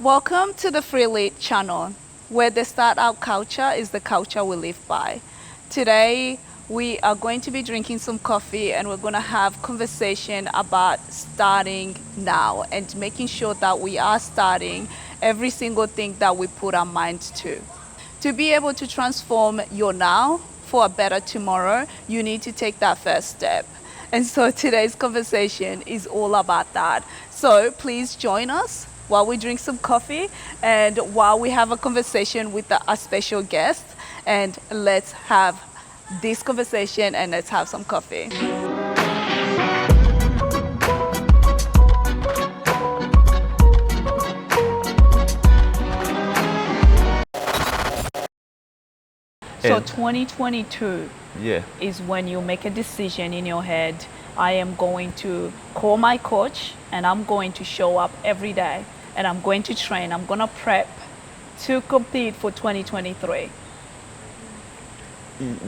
Welcome to the Freely channel, where the startup culture is the culture we live by. Today, we are going to be drinking some coffee and we're going to have conversation about starting now and making sure that we are starting every single thing that we put our minds to. To be able to transform your now for a better tomorrow, you need to take that first step. And so today's conversation is all about that. So please join us while we drink some coffee and while we have a conversation with a special guest. And let's have this conversation and let's have some coffee. So 2022 is when you make a decision in your head. I am going to call my coach and I'm going to show up every day and I'm going to train. I'm going to prep to compete for 2023.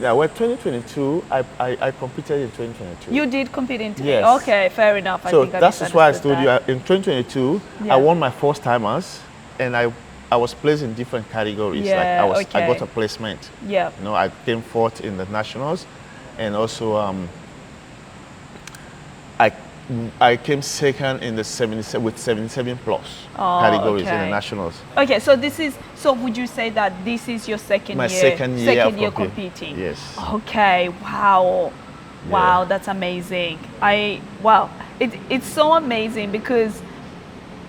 Yeah, well, 2022, I competed in 2022. You did compete in Yes. Okay, fair enough. So that's why I told you, in 2022, Yeah. I won my first timers and I was placed in different categories. Yeah, like I okay. got a placement. Yeah. You know, I came fourth in the nationals, and also I came second in the 77 with 77 plus categories in the nationals. Okay, so would you say that this is your second My year? second year competing. Yes. Okay. Wow. Yeah. Wow, that's amazing. It's so amazing because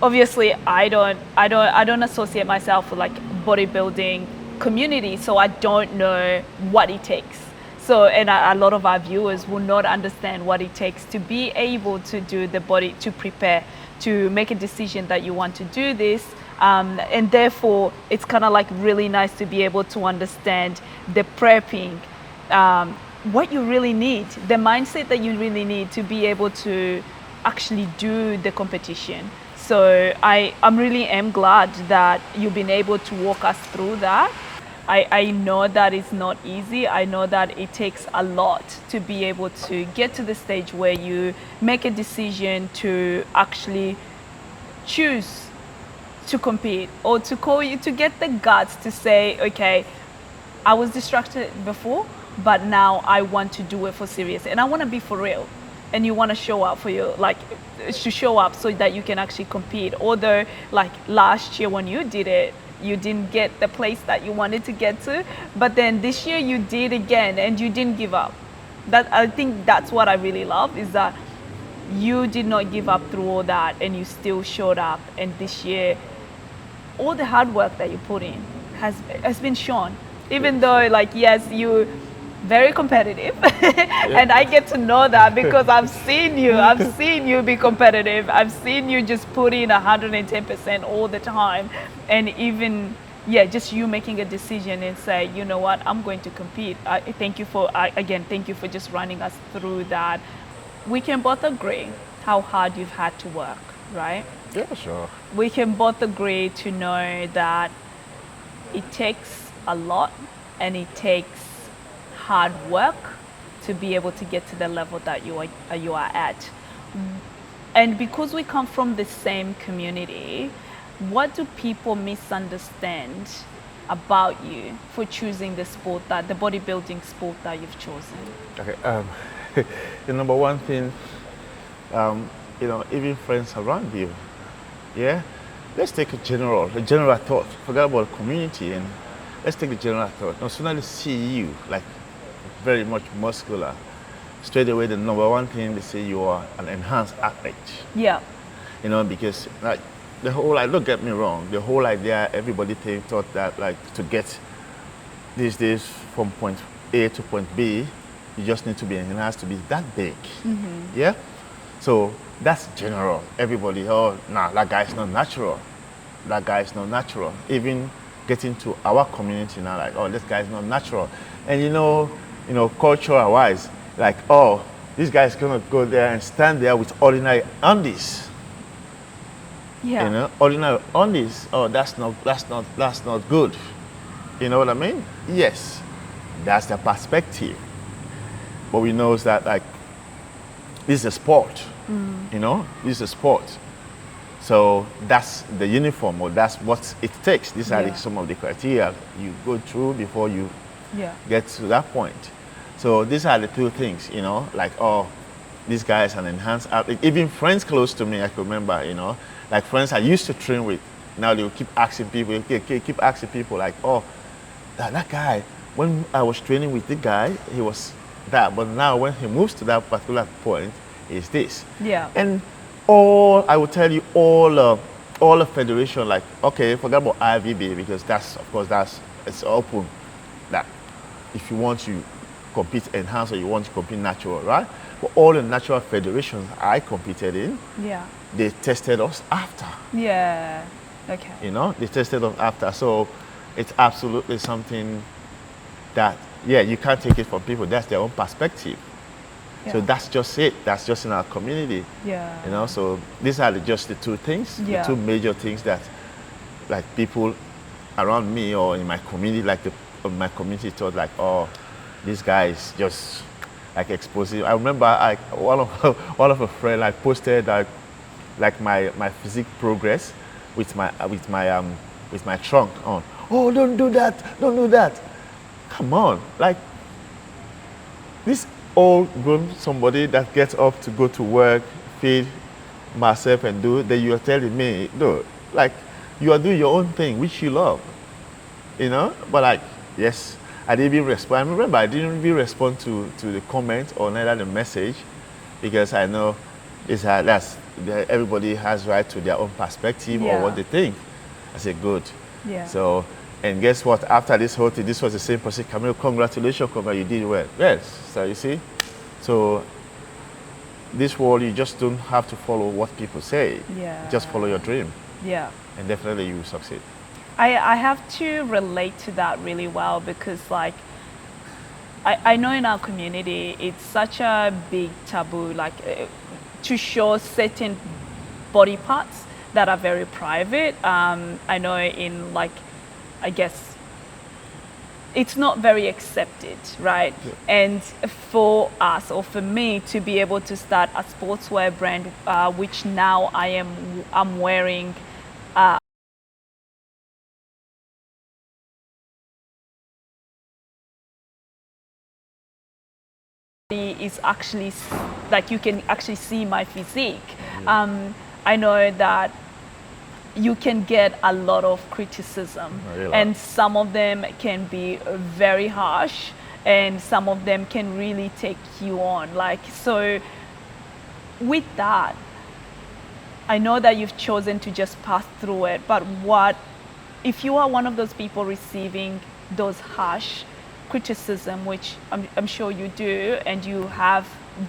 obviously I don't associate myself with like bodybuilding community, so I don't know what it takes. So, and a lot of our viewers will not understand what it takes to be able to do the body, to prepare, to make a decision that you want to do this. And therefore, it's kind of like really nice to be able to understand the prepping, what you really need, the mindset that you really need to be able to actually do the competition. So I'm really am glad that you've been able to walk us through that. I know that it's not easy. I know that it takes a lot to be able to get to the stage where you make a decision to actually choose to compete or to get the guts to say, okay, I was distracted before, but now I want to do it for serious and I want to be for real. And you want to show up for your, like, to show up so that you can actually compete. Although, like last year when you did it, you didn't get the place that you wanted to get to, but then this year you did again and you didn't give up. I think that's what I really love, is that you did not give up through all that and you still showed up. And this year, all the hard work that you put in has been shown. Even though, like, yes, you very competitive and I get to know that because I've seen you be competitive. I've seen you just put in 110% all the time, and even just you making a decision and say, you know what, I'm going to compete. Thank you for just running us through that. We can both agree how hard you've had to work, right? Yeah, sure. We can both agree to know that it takes a lot and it takes hard work to be able to get to the level that you are at. And because we come from the same community, what do people misunderstand about you for choosing the bodybuilding sport that you've chosen? Okay. The number one thing, even friends around you. Yeah. Let's take a general thought. Forget about community and let's take the general thought. No sooner they see you like very much muscular, straight away the number one thing they say, you are an enhanced athlete. Yeah. Because like the whole, like, don't get me wrong, the whole idea, everybody thought that like to get these days from point A to point B, you just need to be enhanced to be that big. Mm-hmm. Yeah. So that's general. Everybody, that guy's not natural. That guy's not natural. Even getting to our community now, like, this guy's not natural. And cultural wise, like, this guy's gonna go there and stand there with ordinary undies. Yeah. Ordinary undies. That's not good. You know what I mean? Yes, that's the perspective. But we know that, like, this is a sport. This is a sport. So that's the uniform, or that's what it takes. These are Yeah. some of the criteria you go through before you Yeah. get to that point. So these are the two things, you know, like, oh, this guy is an enhanced athlete. Even friends close to me, I can remember, you know, like friends I used to train with. Now they will keep asking people, keep asking people, like, oh, that guy, when I was training with the guy, he was that. But now when he moves to that particular point, is this. Yeah. And I will tell you, all the federation, like, okay, forget about IVB, because that's, of course, it's open. That if you want to compete enhanced or you want to compete natural, right? But all the natural federations I competed in, Yeah. they tested us after. Yeah. Okay. You know, they tested us after. So it's absolutely something that, yeah, you can't take it from people. That's their own perspective. So Yeah. that's just it. That's just in our community. Yeah. You know, so these are just the two things, Yeah. the two major things that, like, people around me or in my community, like my community thought, like, oh, this guy is just like explosive. I remember one of a friend, like, posted like my physique progress with my trunk on. Oh, don't do that! Don't do that! Come on, like, this old grown somebody that gets up to go to work, feed myself and do, then you are telling me, no, like, you are doing your own thing, which you love, you know? But, like, yes, I didn't even respond. I remember I didn't even respond to the comment or neither the message, because I know everybody has right to their own perspective or what they think. I said, good. Yeah. So, and guess what? After this whole thing, this was the same person. Camille, congratulations, Camille, you did well. Yes. So you see, so this world, you just don't have to follow what people say. Yeah. Just follow your dream, Yeah. and definitely you will succeed. I have to relate to that really well, because, like, I know in our community it's such a big taboo, like, to show certain body parts that are very private. I know in, like, I guess it's not very accepted, right? Yeah. And for us, or for me, to be able to start a sportswear brand, which now I'm wearing is actually like, you can actually see my physique. I know that you can get a lot of criticism, Really? and some of them can be very harsh, and some of them can really take you on. Like, so with that, I know that you've chosen to just pass through it, but what if you are one of those people receiving those harsh criticism, which I'm sure you do, and you have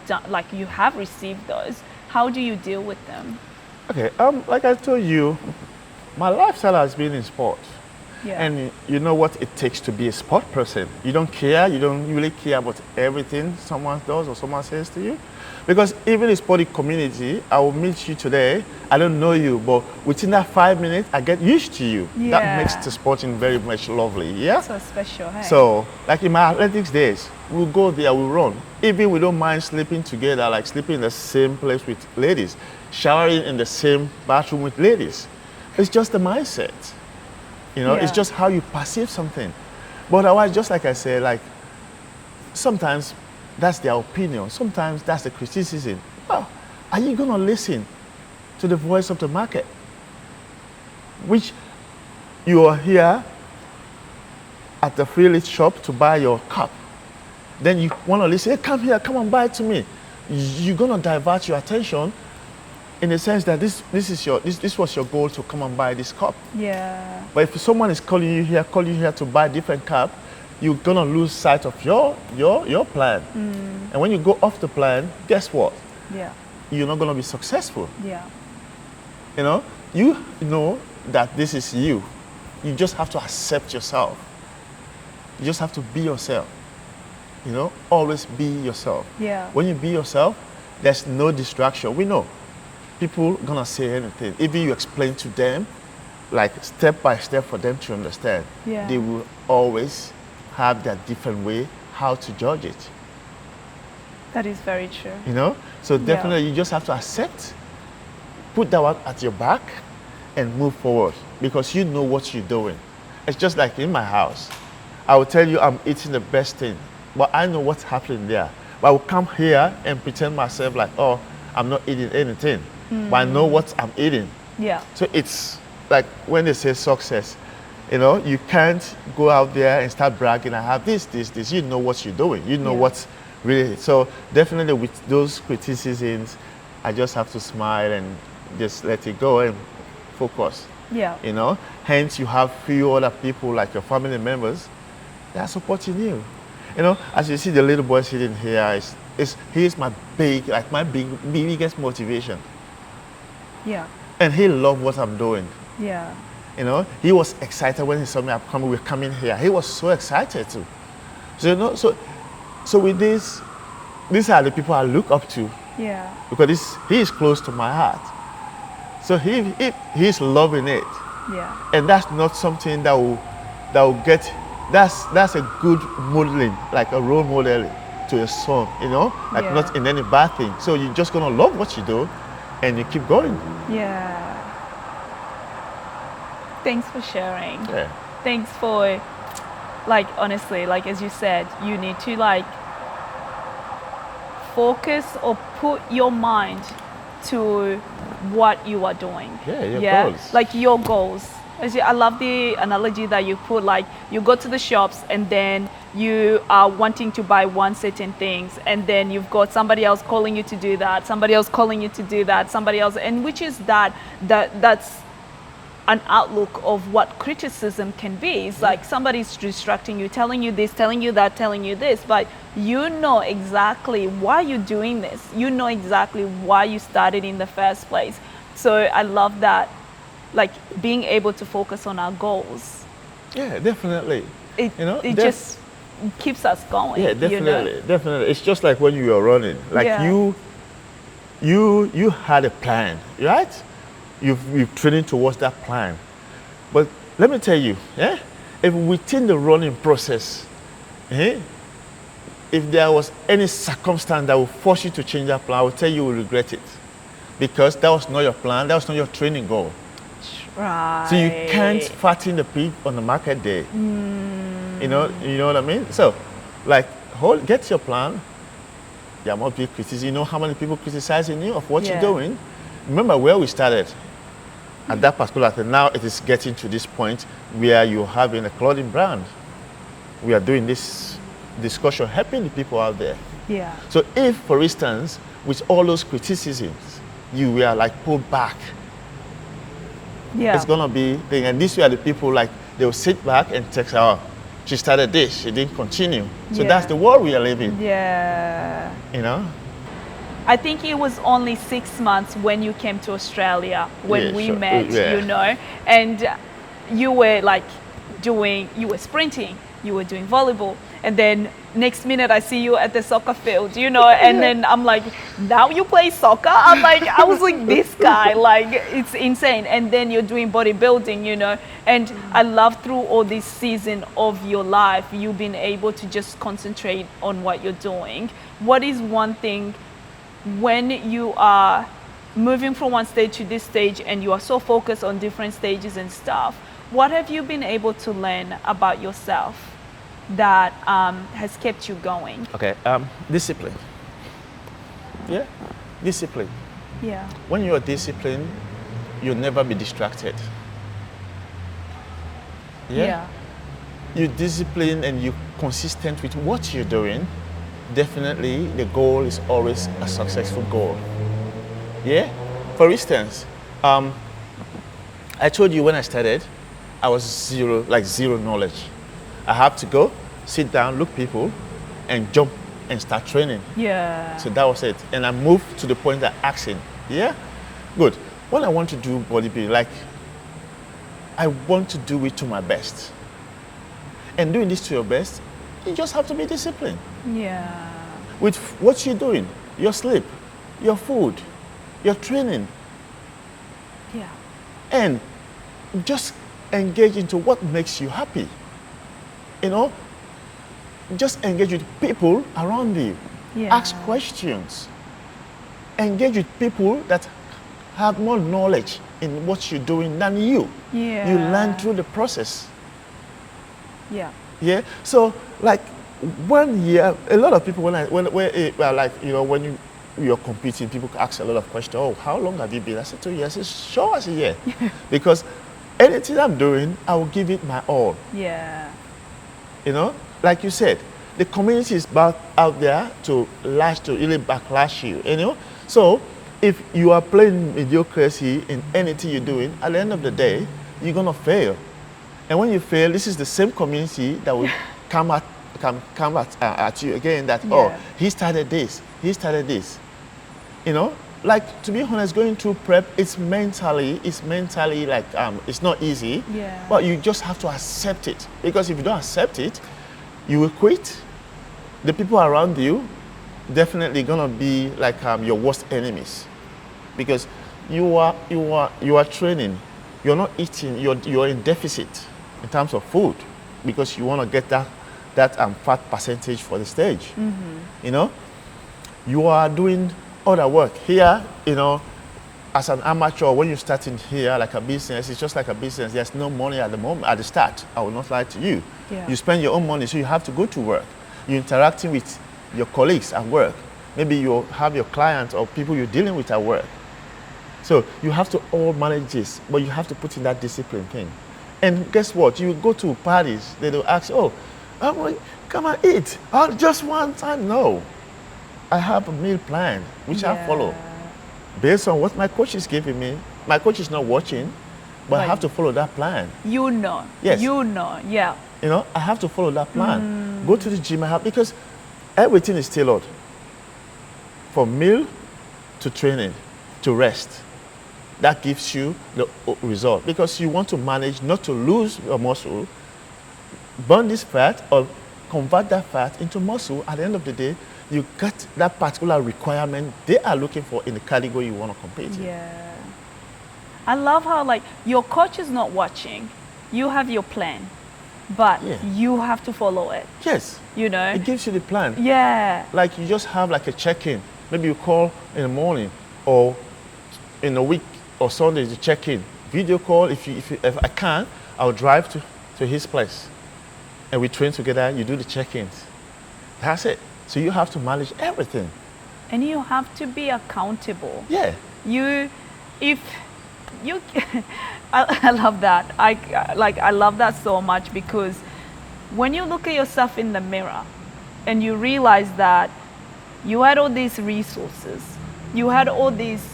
done, like, you have received those, how do you deal with them? Okay, like I told you, my lifestyle has been in sports. Yeah. And you know what it takes to be a sport person. You don't care, you don't really care about everything someone does or someone says to you. Because even in sporting community, I will meet you today, I don't know you, but within that 5 minutes, I get used to you. Yeah. That makes the sporting very much lovely, yeah? So special, hey? So, like in my athletics days, we'll go there, we'll run. Even we don't mind sleeping together, like sleeping in the same place with ladies, showering in the same bathroom with ladies. It's just the mindset. You know, it's Yeah. just how you perceive something. But otherwise, just like I said, like, sometimes that's their opinion. Sometimes that's the criticism. Well, are you going to listen to the voice of the market? Which you are here at the free list shop to buy your cup. Then you want to listen, hey, come here, come and buy it to me. You're going to divert your attention in the sense that this was your goal to come and buy this cup. Yeah. But if someone is calling you here to buy a different cup, you're gonna lose sight of your plan. And when you go off the plan, guess what? Yeah. You're not gonna be successful. Yeah. You know that this is you. You just have to accept yourself. You just have to be yourself. Always be yourself. Yeah. When you be yourself, there's no distraction. We know people gonna say anything. Even you explain to them, like step by step for them to understand, Yeah. they will always have that different way how to judge it. That is very true. So definitely you just have to accept put that one at your back and move forward because you know what you're doing. It's just like in my house. I will tell you I'm eating the best thing, but I know what's happening there. But I will come here and pretend myself like, oh, I'm not eating anything, but I know what I'm eating. Yeah. So it's like when they say success, you know, you can't go out there and start bragging, I have this. You know what you're doing. You know what's really. So definitely with those criticisms, I just have to smile and just let it go and focus. Yeah. You know, hence you have few other people like your family members that are supporting you. You know, as you see the little boy sitting here, he's my biggest motivation. Yeah. And he loved what I'm doing. Yeah. You know, he was excited when he saw me we're coming here. He was so excited too. So you know, so with this, these are the people I look up to. Yeah. Because he is close to my heart. So he's loving it. Yeah. And that's not something that will get. That's a good modeling, like a role modeling to a son. You know, like not in any bad thing. So you're just gonna love what you do, and you keep going. Yeah. Thanks for sharing. Yeah. Thanks for, like, honestly, like as you said, you need to like focus or put your mind to what you are doing. Yeah, your goals. Like your goals. I love the analogy that you put, like you go to the shops and then you are wanting to buy one certain things and then you've got somebody else calling you to do that, somebody else calling you to do that, somebody else, and which is that's an outlook of what criticism can be. It's like somebody's distracting you, telling you this, telling you that, telling you this, but you know exactly why you're doing this. You know exactly why you started in the first place. So I love that, like being able to focus on our goals. Yeah, definitely. It just keeps us going. Yeah, definitely, you know? definitely. It's just like when you are running. Like you had a plan, right? You've training towards that plan. But let me tell you, if within the running process, if there was any circumstance that would force you to change that plan, I will tell you will regret it. Because that was not your plan, that was not your training goal. Right. So you can't fatten the pig on the market day. You know what I mean? So, like, get your plan. There must be criticism. You know how many people criticizing you of what you're doing? Remember where we started. At that particular time, now it is getting to this point where you're having a clothing brand. We are doing this discussion, helping the people out there. Yeah. So if, for instance, with all those criticisms, you were like pulled back, it's gonna be thing. And these were the people like they will sit back and text, oh, she started this, she didn't continue. So that's the world we are living. Yeah. You know? I think it was only 6 months when you came to Australia when we met, you know, and you were like you were sprinting, you were doing volleyball, and then next minute I see you at the soccer field, you know, and then I'm like, now you play soccer? I was like, this guy, like, it's insane. And then you're doing bodybuilding, you know, and I love through all this season of your life, you've been able to just concentrate on what you're doing. What is one thing when you are moving from one stage to this stage and you are so focused on different stages and stuff, what have you been able to learn about yourself that has kept you going? Okay, discipline. Yeah, discipline. Yeah. When you are disciplined, you'll never be distracted. Yeah. You're disciplined and you're consistent with what you're doing. Definitely, the goal is always a successful goal. Yeah. For instance, I told you when I started, I was zero knowledge. I have to go, sit down, look people, and jump and start training. Yeah. So that was it. And I moved to the point of asking, yeah? Good. When I want to do bodybuilding, like, I want to do it to my best. And doing this to your best, you just have to be disciplined. Yeah. With what you're doing, your sleep, your food, your training. Yeah. And just engage into what makes you happy. You know, just engage with people around you. Yeah. Ask questions. Engage with people that have more knowledge in what you're doing than you. Yeah. You learn through the process. Yeah. Yeah. So like 1 year, a lot of people when you're competing, people ask a lot of questions. Oh, how long have you been? I said 2 years. It's sure as a year, because anything I'm doing, I will give it my all. Yeah. You know, like you said, the community is back out there to really backlash you. You know, so if you are playing mediocrity in anything you're doing, at the end of the day, you're gonna fail. And when you fail, this is the same community that will come at you again. That oh, he started this. You know, like, to be honest, going through prep, it's mentally like it's not easy. Yeah. But you just have to accept it, because if you don't accept it, you will quit. The people around you definitely gonna be like your worst enemies, because you are training. You're not eating. You're in deficit in terms of food, because you want to get that fat percentage for the stage. You know, you are doing other work here. You know, as an amateur, when you're starting here like a business, it's just like a business. There's no money at the moment, at the start. I will not lie to you. Yeah. You spend your own money, so you have to go to work. You're interacting with your colleagues at work. Maybe you have your clients or people you're dealing with at work. So you have to all manage this, but you have to put in that discipline thing. And guess what? You go to parties, they will ask, oh, come and eat. Oh, just one time. No. I have a meal plan, which I follow. Based on what my coach is giving me. My coach is not watching, but I have to follow that plan. You know. Yes. You know, yeah. You know, I have to follow that plan. Go to the gym, because everything is tailored. From meal to training to rest. That gives you the result, because you want to manage not to lose your muscle, burn this fat or convert that fat into muscle. At the end of the day, you get that particular requirement they are looking for in the category you want to compete in. Yeah. I love how, like, your coach is not watching. You have your plan, but you have to follow it. Yes. You know? It gives you the plan. Yeah. Like, you just have like a check-in. Maybe you call in the morning, or in a week or Sunday to check in. Video call, if I can, I'll drive to his place. And we train together, you do the check-ins. That's it. So you have to manage everything. And you have to be accountable. Yeah. I love that. I love that so much, because when you look at yourself in the mirror and you realize that you had all these resources, you had all these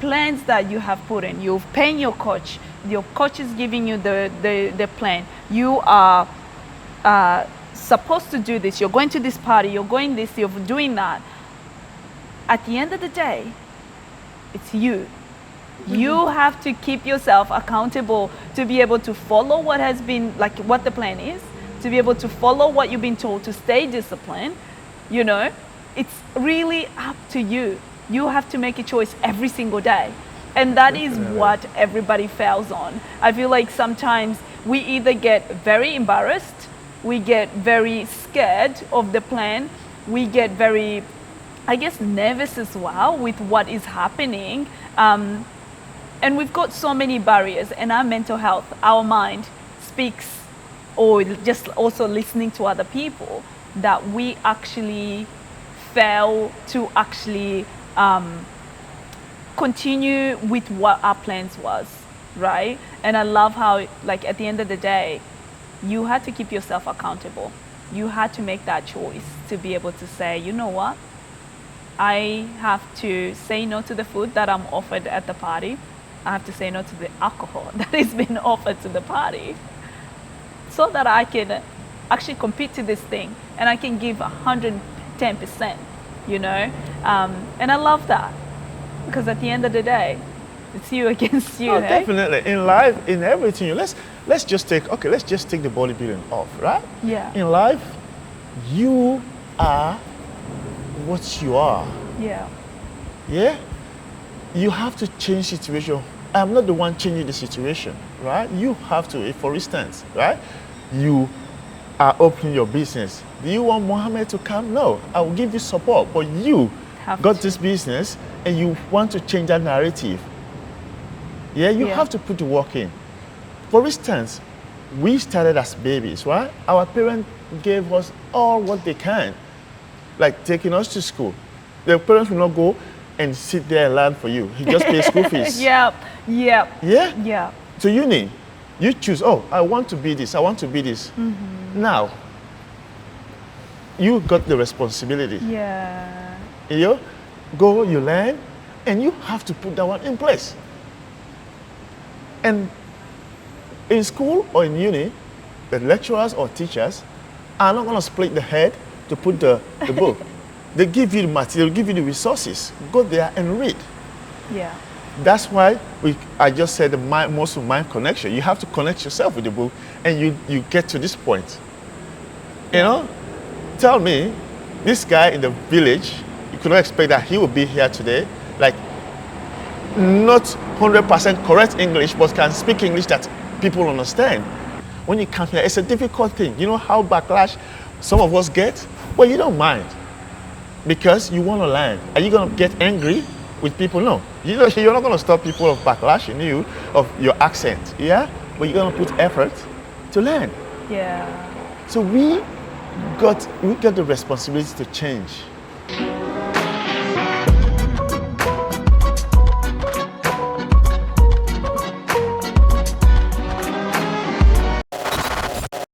plans that you have put in, you've paid your coach is giving you the plan, you are supposed to do this, you're going to this party, you're going this, you're doing that. At the end of the day, it's you. You have to keep yourself accountable to be able to follow what has been, like, what the plan is, to be able to follow what you've been told, to stay disciplined. You know, it's really up to you. You have to make a choice every single day. And that is what everybody fails on. I feel like sometimes we either get very embarrassed, we get very scared of the plan, we get very, I guess, nervous as well with what is happening. And we've got so many barriers, and our mental health, our mind speaks, or just also listening to other people, that we actually fail to actually continue with what our plans was, right? And I love how, like, at the end of the day, you had to keep yourself accountable. You had to make that choice to be able to say, you know what? I have to say no to the food that I'm offered at the party. I have to say no to the alcohol that is being offered to the party, so that I can actually compete to this thing and I can give 110%, you know? And I love that, because at the end of the day, it's you against you. Oh, hey? definitely. In life, in everything, let's just take the bodybuilding off, right? Yeah. In life, you are what you are. Yeah. Yeah? You have to change situation. I'm not the one changing the situation, right? You have to. If, for instance, right, you are opening your business. Do you want Mohammed to come? No, I will give you support. But you got this business and you want to change that narrative. Yeah, you have to put the work in. For instance, we started as babies, right? Our parents gave us all what they can, like taking us to school. The parents will not go and sit there and learn for you. He just pays school fees. Yep. Yeah? Yeah. To uni, you choose, oh, I want to be this, I want to be this. Now, you got the responsibility. Yeah. You go, you learn, and you have to put that one in place. And in school or in uni, the lecturers or teachers are not going to split the head to put the book. They give you the material, give you the resources. Go there and read. Yeah. That's why I just said the most of mind connection. You have to connect yourself with the book, and you get to this point. You know, tell me, this guy in the village, you could not expect that he would be here today, like not 100% correct English, but can speak English that people understand. When you come here, it's a difficult thing. You know how backlash some of us get? Well, you don't mind because you want to learn. Are you going to get angry with people? No. You're not going to stop people of backlashing you, of your accent, yeah? But you're going to put effort to learn. Yeah. So we got the responsibility to change.